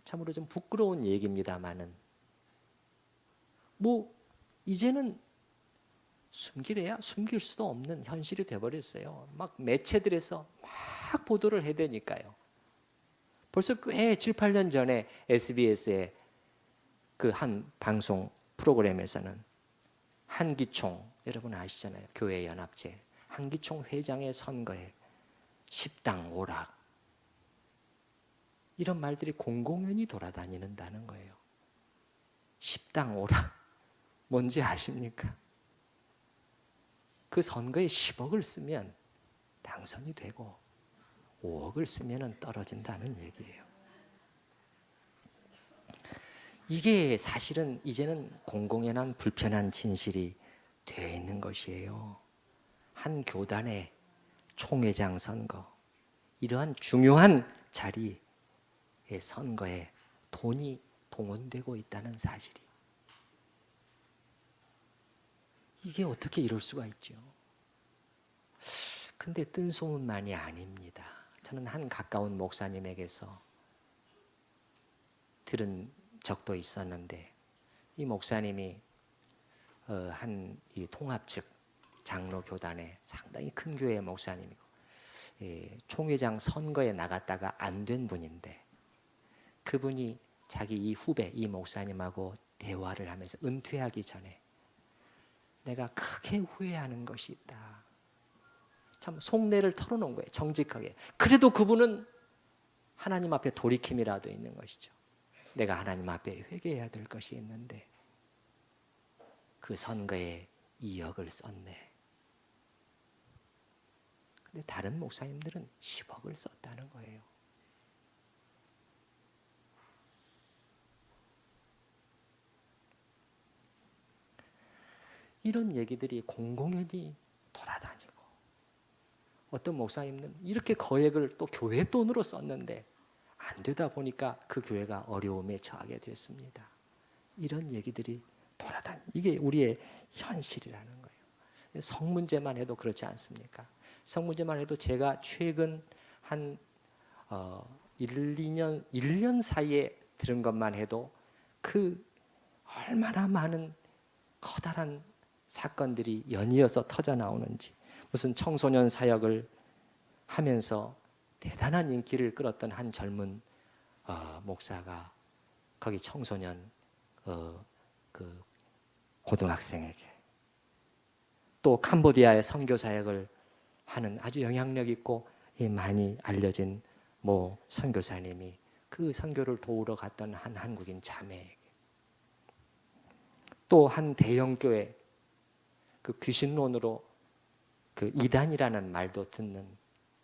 Speaker 1: 참으로 좀 부끄러운 얘기입니다만은 이제는 숨기래야 숨길 수도 없는 현실이 돼버렸어요. 막 매체들에서 막 보도를 해야 되니까요. 벌써 꽤 7, 8년 전에 SBS의 그 한 방송 프로그램에서는 한기총, 여러분 아시잖아요. 교회연합체 한기총 회장의 선거에 10당 오락, 이런 말들이 공공연히 돌아다니는다는 거예요. 10당 오락 뭔지 아십니까? 그 선거에 10억을 쓰면 당선이 되고 5억을 쓰면 떨어진다는 얘기예요. 이게 사실은 이제는 공공연한 불편한 진실이 되어 있는 것이에요. 한 교단의 총회장 선거, 이러한 중요한 자리의 선거에 돈이 동원되고 있다는 사실이, 이게 어떻게 이럴 수가 있죠? 근데 뜬 소문만이 아닙니다. 저는 한 가까운 목사님에게서 들은 적도 있었는데, 이 목사님이 한 이 통합 측 장로 교단의 상당히 큰 교회 목사님이고 총회장 선거에 나갔다가 안 된 분인데, 그분이 자기 이 후배 이 목사님하고 대화를 하면서 은퇴하기 전에 내가 크게 후회하는 것이 있다. 참 속내를 털어놓은 거예요. 정직하게. 그래도 그분은 하나님 앞에 돌이킴이라도 있는 것이죠. 내가 하나님 앞에 회개해야 될 것이 있는데 그 선거에 2억을 썼네. 근데 다른 목사님들은 10억을 썼다는 거예요. 이런 얘기들이 공공연히 돌아다니고, 어떤 목사님은 이렇게 거액을 또 교회 돈으로 썼는데 안 되다 보니까 그 교회가 어려움에 처하게 됐습니다. 이런 얘기들이 이게 우리의 현실이라는 거예요. 성 문제만 해도 그렇지 않습니까? 성 문제만 해도 제가 최근 한 1년 사이에 들은 것만 해도 그 얼마나 많은 커다란 사건들이 연이어서 터져 나오는지, 무슨 청소년 사역을 하면서 대단한 인기를 끌었던 한 젊은 목사가 거기 청소년 그 고등학생에게, 또 캄보디아의 선교 사역을 하는 아주 영향력 있고 많이 알려진 선교사님이 그 선교를 도우러 갔던 한 한국인 자매에게, 또 한 대형 교회 그 귀신론으로 그 이단이라는 말도 듣는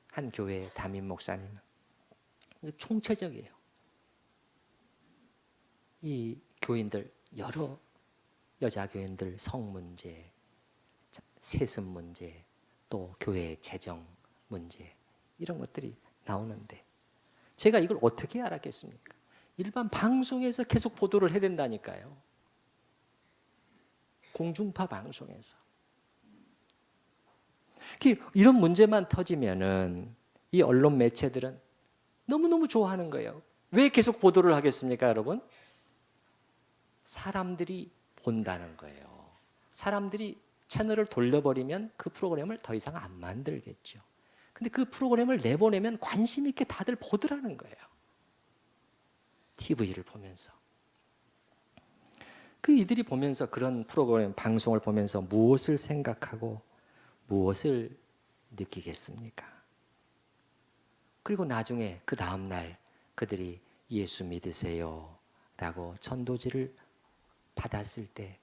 Speaker 1: 한 교회의 담임 목사님, 총체적이에요. 이 교인들, 여러 여자 교인들 성 문제, 세습 문제, 또 교회 재정 문제, 이런 것들이 나오는데 제가 이걸 어떻게 알았겠습니까? 일반 방송에서 계속 보도를 해야 된다니까요. 공중파 방송에서. 이런 문제만 터지면은 이 언론 매체들은 너무너무 좋아하는 거예요. 왜 계속 보도를 하겠습니까, 여러분? 사람들이 본다는 거예요. 사람들이 채널을 돌려버리면 그 프로그램을 더 이상 안 만들겠죠. 근데 그 프로그램을 내보내면 관심 있게 다들 보더라는 거예요. TV를 보면서. 그 이들이 보면서 그런 프로그램, 방송을 보면서 무엇을 생각하고 무엇을 느끼겠습니까? 그리고 나중에 그 다음날 그들이 예수 믿으세요 라고 전도지를 받았을 때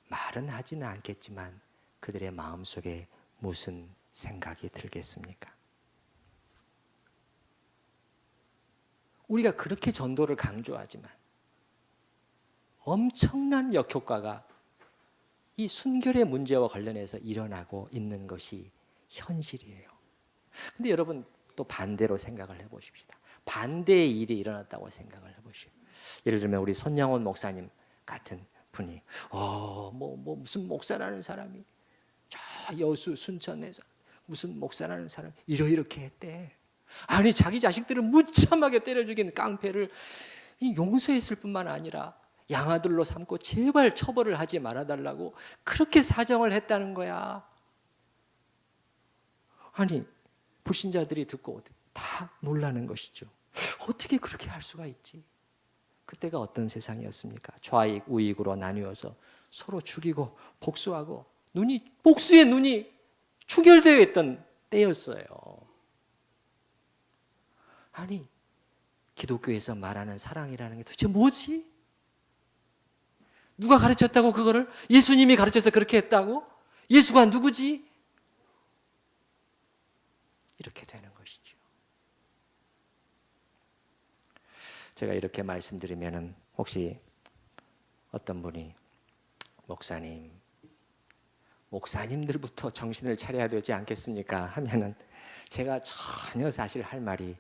Speaker 1: 말은 하지는 않겠지만 그들의 마음속에 무슨 생각이 들겠습니까? 우리가 그렇게 전도를 강조하지만 엄청난 역효과가 이 순결의 문제와 관련해서 일어나고 있는 것이 현실이에요. 근데 여러분 또 반대로 생각을 해보십시다. 반대의 일이 일어났다고 생각을 해보시오. 예를 들면 우리 손양원 목사님 같은 분이 무슨 목사라는 사람이 저 여수 순천에서 무슨 목사라는 사람이 이렇게 했대. 아니 자기 자식들을 무참하게 때려 죽인 깡패를 용서했을 뿐만 아니라 양아들로 삼고 제발 처벌을 하지 말아달라고 그렇게 사정을 했다는 거야. 아니 불신자들이 듣고 다 놀라는 것이죠. 어떻게 그렇게 할 수가 있지? 그때가 어떤 세상이었습니까? 좌익 우익으로 나뉘어서 서로 죽이고 복수하고 복수의 눈이 충혈되어 있던 때였어요. 아니 기독교에서 말하는 사랑이라는 게 도대체 뭐지? 누가 가르쳤다고 그거를? 예수님이 가르쳐서 그렇게 했다고? 예수가 누구지? 이렇게 되는 것이죠. 제가 이렇게 말씀드리면은 혹시 어떤 분이 목사님들부터 정신을 차려야 되지 않겠습니까? 하면은 제가 전혀 사실 할 말이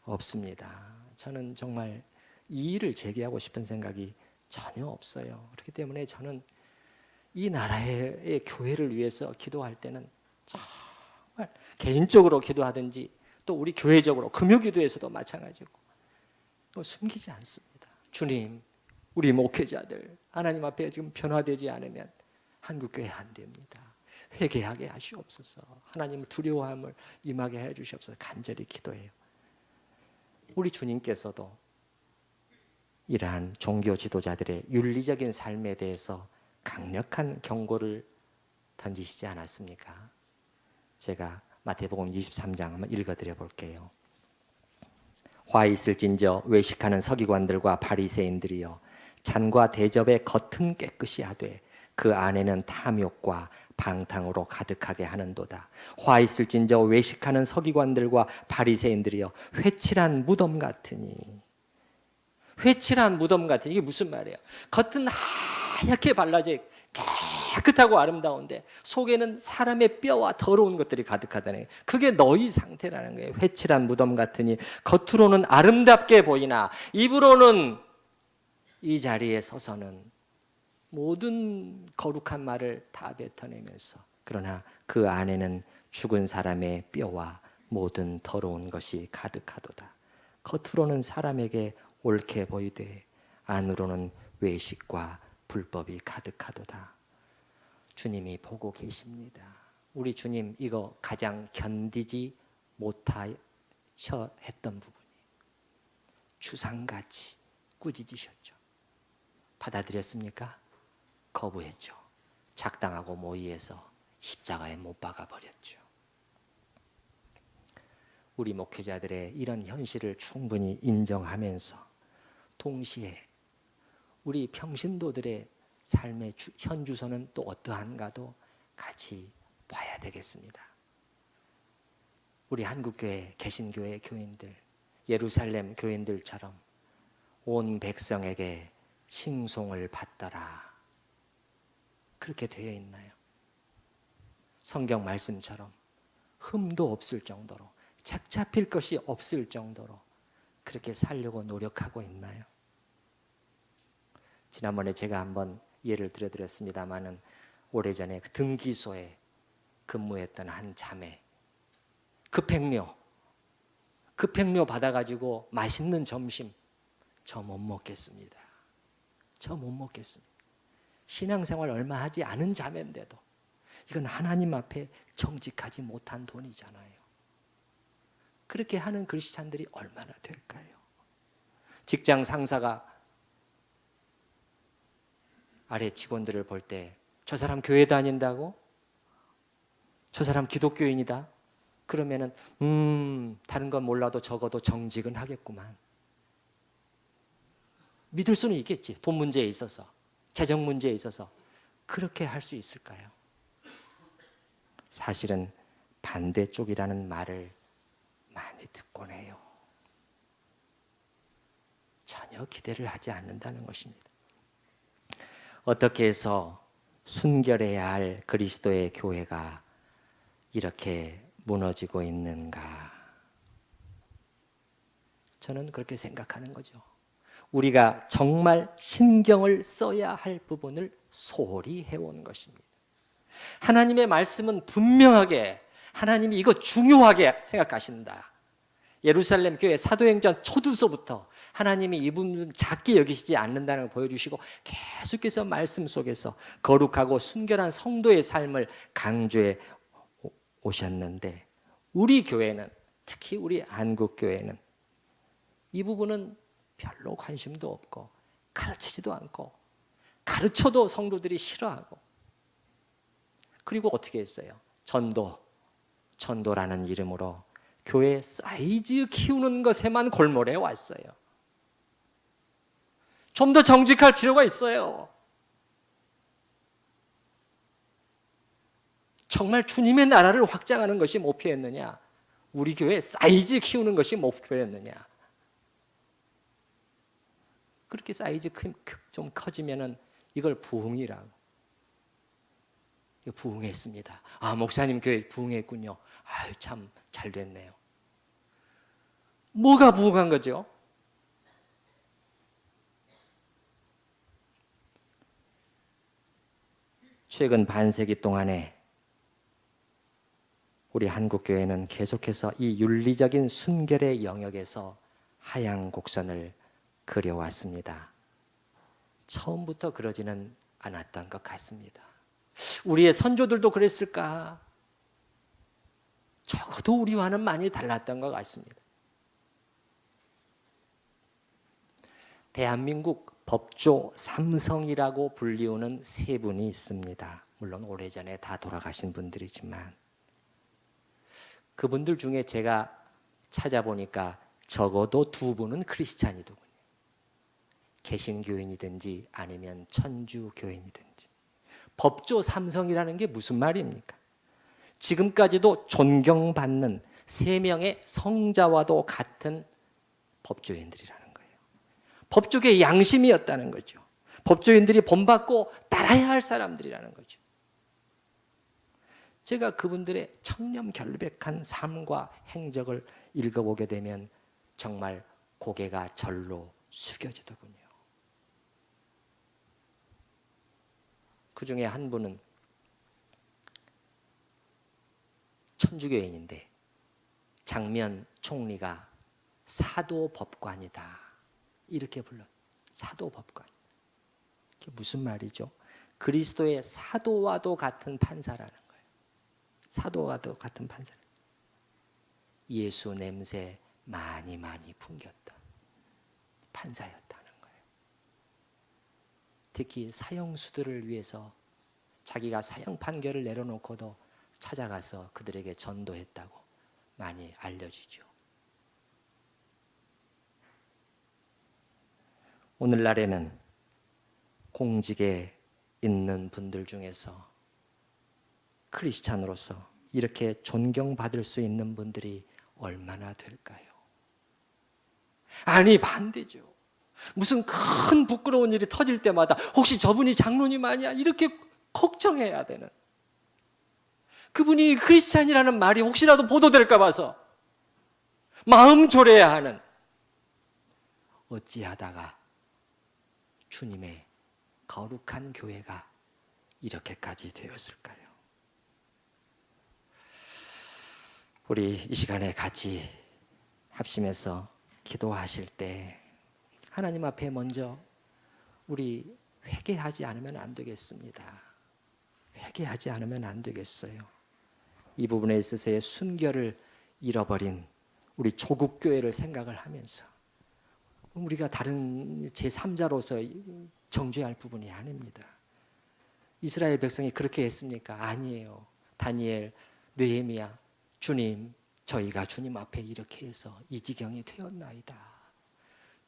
Speaker 1: 없습니다. 저는 정말 이 일을 제기하고 싶은 생각이 전혀 없어요. 그렇기 때문에 저는 이 나라의 교회를 위해서 기도할 때는 정말 개인적으로 기도하든지 또 우리 교회적으로 금요기도에서도 마찬가지고 숨기지 않습니다. 주님, 우리 목회자들 하나님 앞에 지금 변화되지 않으면 한국교회 안 됩니다. 회개하게 하시옵소서. 하나님을 두려워함을 임하게 해 주시옵소서. 간절히 기도해요. 우리 주님께서도 이러한 종교 지도자들의 윤리적인 삶에 대해서 강력한 경고를 던지시지 않았습니까? 제가 마태복음 23장 한번 읽어드려 볼게요. 화 있을진저 외식하는 서기관들과 바리새인들이여 잔과 대접의 겉은 깨끗이 하되 그 안에는 탐욕과 방탕으로 가득하게 하는도다. 화 있을진저 외식하는 서기관들과 바리새인들이여 회칠한 무덤 같으니. 회칠한 무덤 같으니 이게 무슨 말이에요? 겉은 하얗게 발라져 깨끗하고 아름다운데 속에는 사람의 뼈와 더러운 것들이 가득하다는 거예요. 그게 너희 상태라는 거예요. 회칠한 무덤 같으니 겉으로는 아름답게 보이나 입으로는 이 자리에 서서는 모든 거룩한 말을 다 뱉어내면서 그러나 그 안에는 죽은 사람의 뼈와 모든 더러운 것이 가득하도다. 겉으로는 사람에게 옳게 보이되 안으로는 외식과 불법이 가득하도다. 주님이 보고 계십니다. 우리 주님 이거 가장 견디지 못하셔 했던 부분이 주상같이 꾸짖으셨죠. 받아들였습니까? 거부했죠. 작당하고 모의해서 십자가에 못 박아버렸죠. 우리 목회자들의 이런 현실을 충분히 인정하면서 동시에 우리 평신도들의 삶의 현주소는 또 어떠한가도 같이 봐야 되겠습니다. 우리 한국교회, 개신교회 교인들, 예루살렘 교인들처럼 온 백성에게 칭송을 받더라. 그렇게 되어 있나요? 성경 말씀처럼 흠도 없을 정도로 책 잡힐 것이 없을 정도로 그렇게 살려고 노력하고 있나요? 지난번에 제가 한번 예를 들어드렸습니다마는 오래전에 등기소에 근무했던 한 자매 급행료 받아가지고 맛있는 점심 저 못 먹겠습니다. 저 못 먹겠습니다. 신앙생활 얼마 하지 않은 자매인데도 이건 하나님 앞에 정직하지 못한 돈이잖아요. 그렇게 하는 크리스찬들이 얼마나 될까요? 직장 상사가 아래 직원들을 볼 때 저 사람 교회 다닌다고? 저 사람 기독교인이다? 그러면은 다른 건 몰라도 적어도 정직은 하겠구만. 믿을 수는 있겠지. 돈 문제에 있어서, 재정 문제에 있어서. 그렇게 할 수 있을까요? 사실은 반대쪽이라는 말을 많이 듣곤 해요. 전혀 기대를 하지 않는다는 것입니다. 어떻게 해서 순결해야 할 그리스도의 교회가 이렇게 무너지고 있는가? 저는 그렇게 생각하는 거죠. 우리가 정말 신경을 써야 할 부분을 소홀히 해온 것입니다. 하나님의 말씀은 분명하게 하나님이 이거 중요하게 생각하신다. 예루살렘 교회 사도행전 초두서부터 하나님이 이 부분은 작게 여기시지 않는다는 걸 보여주시고 계속해서 말씀 속에서 거룩하고 순결한 성도의 삶을 강조해 오셨는데, 우리 교회는, 특히 우리 한국교회는 이 부분은 별로 관심도 없고 가르치지도 않고 가르쳐도 성도들이 싫어하고, 그리고 어떻게 했어요? 전도라는 이름으로 교회 사이즈 키우는 것에만 골몰해 왔어요. 좀 더 정직할 필요가 있어요. 정말 주님의 나라를 확장하는 것이 목표였느냐? 우리 교회 사이즈 키우는 것이 목표였느냐? 그렇게 사이즈 좀 커지면은 이걸 부흥이라고. 부흥했습니다. 아, 목사님 교회 부흥했군요. 아유, 참 잘 됐네요. 뭐가 부흥한 거죠? 최근 반세기 동안에 우리 한국교회는 계속해서 이 윤리적인 순결의 영역에서 하향 곡선을 그려왔습니다. 처음부터 그러지는 않았던 것 같습니다. 우리의 선조들도 그랬을까? 적어도 우리와는 많이 달랐던 것 같습니다. 대한민국 법조 삼성이라고 불리우는 세 분이 있습니다. 물론 오래전에 다 돌아가신 분들이지만 그분들 중에 제가 찾아보니까 적어도 두 분은 크리스찬이더군요. 개신교인이든지 아니면 천주교인이든지. 법조 삼성이라는 게 무슨 말입니까? 지금까지도 존경받는 세 명의 성자와도 같은 법조인들이라는 거예요. 법조계의 양심이었다는 거죠. 법조인들이 본받고 따라야 할 사람들이라는 거죠. 제가 그분들의 청렴결백한 삶과 행적을 읽어보게 되면 정말 고개가 절로 숙여지더군요. 그 중에 한 분은 천주교인인데 장면 총리가 사도법관이다 이렇게 불러. 사도법관. 그게 무슨 말이죠? 그리스도의 사도와도 같은 판사라는 거예요. 사도와도 같은 판사. 예수 냄새 많이 풍겼다. 판사였다는 거예요. 특히 사형수들을 위해서 자기가 사형 판결을 내려놓고도 찾아가서 그들에게 전도했다고 많이 알려지죠. 오늘날에는 공직에 있는 분들 중에서 크리스찬으로서 이렇게 존경받을 수 있는 분들이 얼마나 될까요? 아니, 반대죠. 무슨 큰 부끄러운 일이 터질 때마다 혹시 저분이 장로님 아니야? 이렇게 걱정해야 되는. 그분이 크리스찬이라는 말이 혹시라도 보도될까 봐서 마음 졸여야 하는. 어찌하다가 주님의 거룩한 교회가 이렇게까지 되었을까요? 우리 이 시간에 같이 합심해서 기도하실 때 하나님 앞에 먼저 우리 회개하지 않으면 안 되겠습니다. 회개하지 않으면 안 되겠어요. 이 부분에 있어서의 순결을 잃어버린 우리 조국 교회를 생각을 하면서 우리가 다른 제3자로서 정죄할 부분이 아닙니다. 이스라엘 백성이 그렇게 했습니까? 아니에요. 다니엘, 느헤미야, 주님, 저희가 주님 앞에 이렇게 해서 이 지경이 되었나이다.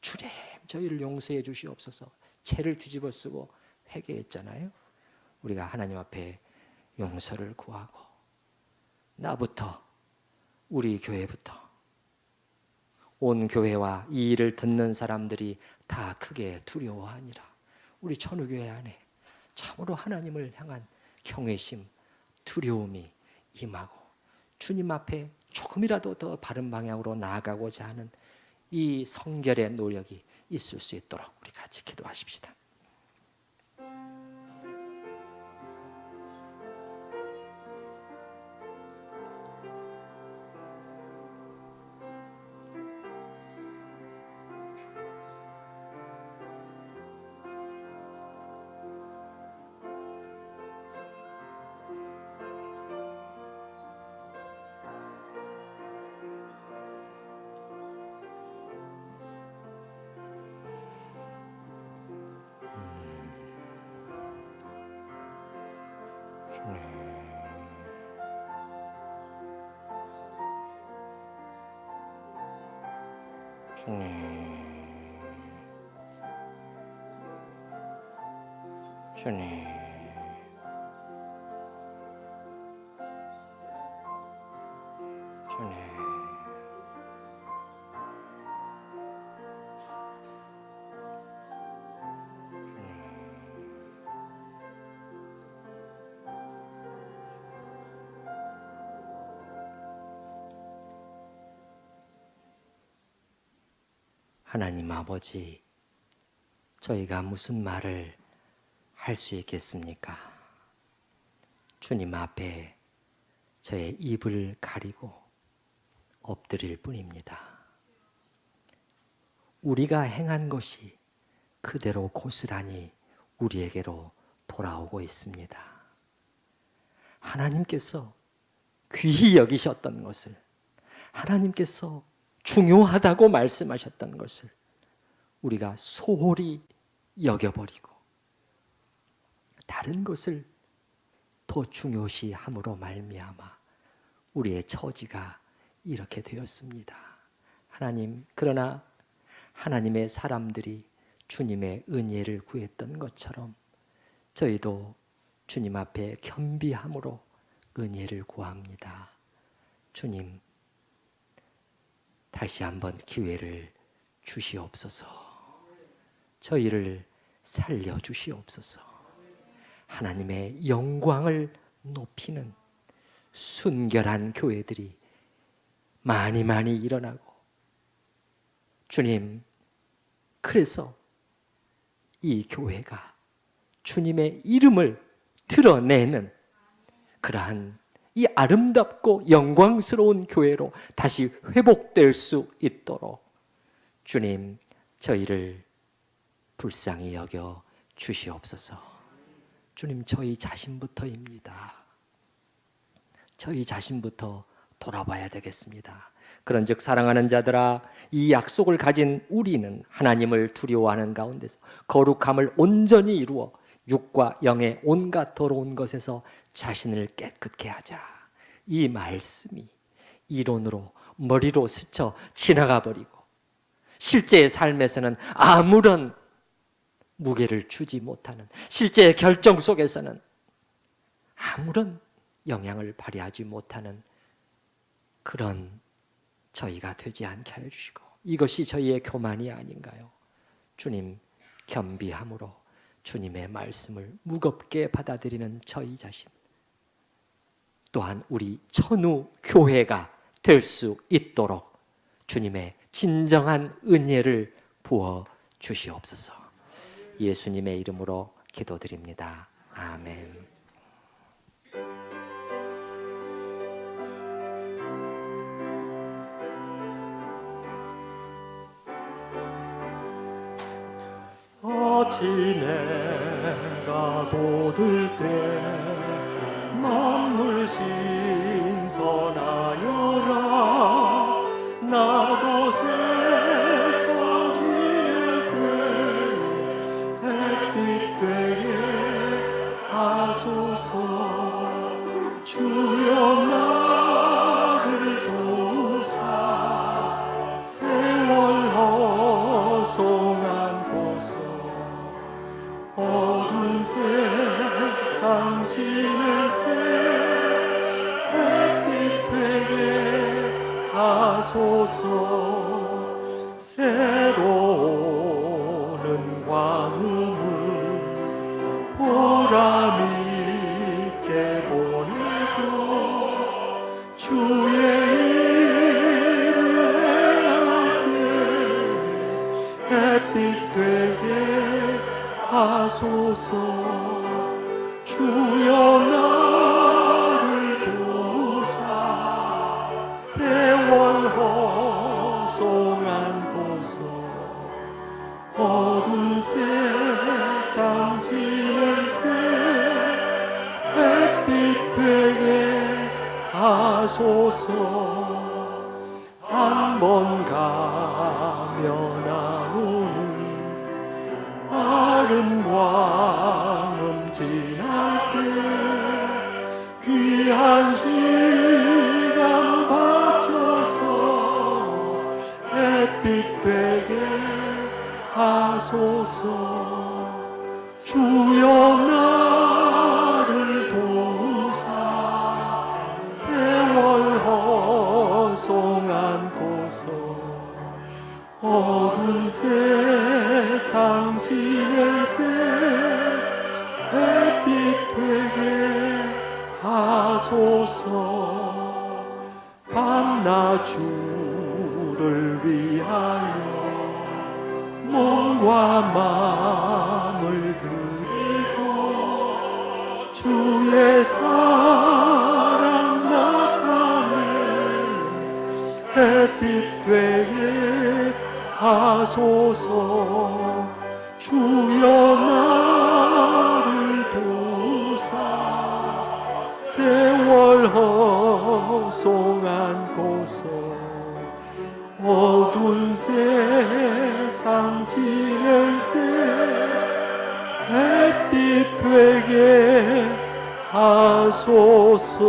Speaker 1: 주님, 저희를 용서해 주시옵소서. 죄를 뒤집어 쓰고 회개했잖아요. 우리가 하나님 앞에 용서를 구하고 나부터, 우리 교회부터, 온 교회와 이 일을 듣는 사람들이 다 크게 두려워하니라. 우리 천우교회 안에 참으로 하나님을 향한 경외심, 두려움이 임하고 주님 앞에 조금이라도 더 바른 방향으로 나아가고자 하는 이 성결의 노력이 있을 수 있도록 우리 같이 기도하십시다. 주님, 하나님 아버지, 저희가 무슨 말을 할 수 있겠습니까? 주님 앞에 저의 입을 가리고 엎드릴 뿐입니다. 우리가 행한 것이 그대로 고스란히 우리에게로 돌아오고 있습니다. 하나님께서 귀히 여기셨던 것을, 하나님께서 중요하다고 말씀하셨던 것을 우리가 소홀히 여겨버리고 다른 것을 더 중요시 함으로 말미암아 우리의 처지가 이렇게 되었습니다. 하나님, 그러나 하나님의 사람들이 주님의 은혜를 구했던 것처럼 저희도 주님 앞에 겸비함으로 은혜를 구합니다. 주님, 다시 한번 기회를 주시옵소서. 저희를 살려주시옵소서. 하나님의 영광을 높이는 순결한 교회들이 많이 일어나고, 주님, 그래서 이 교회가 주님의 이름을 드러내는 그러한 이 아름답고 영광스러운 교회로 다시 회복될 수 있도록 주님, 저희를 불쌍히 여겨 주시옵소서. 주님, 저희 자신부터입니다. 저희 자신부터 돌아봐야 되겠습니다. 그런즉 사랑하는 자들아, 이 약속을 가진 우리는 하나님을 두려워하는 가운데서 거룩함을 온전히 이루어 육과 영의 온갖 더러운 것에서 자신을 깨끗게 하자. 이 말씀이 이론으로 머리로 스쳐 지나가 버리고 실제의 삶에서는 아무런 무게를 주지 못하는, 실제의 결정 속에서는 아무런 영향을 발휘하지 못하는 그런 저희가 되지 않게 하여 주시고, 이것이 저희의 교만이 아닌가요? 주님, 겸비함으로 주님의 말씀을 무겁게 받아들이는 저희 자신, 또한 우리 천우 교회가 될 수 있도록 주님의 진정한 은혜를 부어 주시옵소서. 예수님의 이름으로 기도드립니다. 아멘. 아침에 내가 보들 때 어두운 세상 지낼 때 햇빛 되게 하소서. 새로는 광음을 보람있게 보내고 주의 일을 행하게 햇빛 되게 하소서. 주여 나를 도우사 세월 허송한 곳서 어두운 세상 지낼 때 햇빛 되게 하소서. 한 번 가면 안 오는 아름광음 지날 때 귀한 시간 바쳐서 햇빛 되게 하소서. 주여 나를 도우사 세월 허송한 곳서 어두운 세상 지낼 때 햇빛 되게 하소서. 밤낮 주를 위하여 몸과 마음을 드리고 주의 사랑 나타내 햇빛 되게 하소서. 주여 나를 도우사 세월 허송한 곳서 어두운 세상 지낼 때 햇빛 되게 하소서.